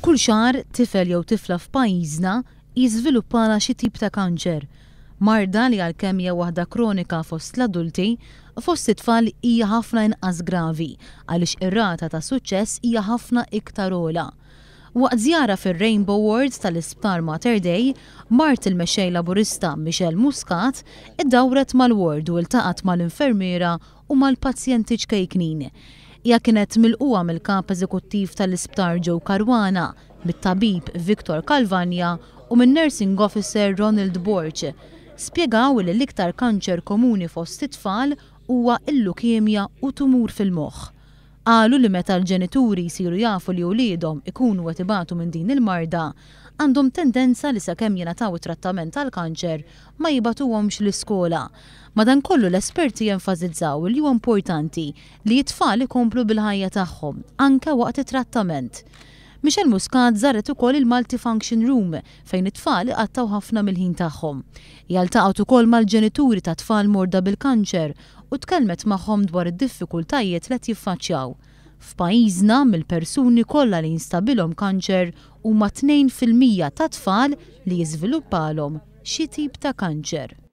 Kull xahar tifel jew tifla f'pajjiżna jiżviluppala xi tip ta' kanċer. Marda li għalkemm hija waħda kronika fost l-adulti, fost it-tfal hija ħafna inqas gravi għaliex ir-rata ta' suċċess hija ħafna iktar ogħla. Waqt żjara fir-Rainbow Wards tal-Isptar Mater Dei, mart il-mexxej laburista Michelle Muscat iddawret mal-ward u ltaqat mal-infermiera u mal-pazjenti ċkejknin. Hija kienet milquha mill-kap eżekuttiv tal-Isptar Joe Caruana, mit-tabib Victor Calvania u min-nursing officer Ronald Borch. Spjegaw li l-iktar kanċer komuni fost it-tfal huwa l-lukemja u tumur fil-moħħ. Qalu li meta l-ġenituri jsiru jafu li wliedhom ikunu qed ibatu minn din il-marda, għandhom tendenza li sakemm jingħataw it-trattament tal-kanċer ma jibatuhomx l-iskola. Madankollu l-esperti jenfasizzaw li huwa importanti li t-tfal ikomplu bil-ħajja tagħhom anke waqt it-trattament. Michelle Muscat żaret ukoll il-Multifunction Room fejn it-tfal iqattaw ħafna mill-ħin tagħhom. Jaltaqgħu ukoll mal-ġenituri ta' tfal morda bil-kanċer u tkellmet magħhom dwar id-diffikultajiet li qed jiffaċċjaw. F'pajjiżna mill-persuni kollha li jinstabilhom kanċer huma 2% ta' tfal li jiżviluppalhom xi tip ta' kanċer.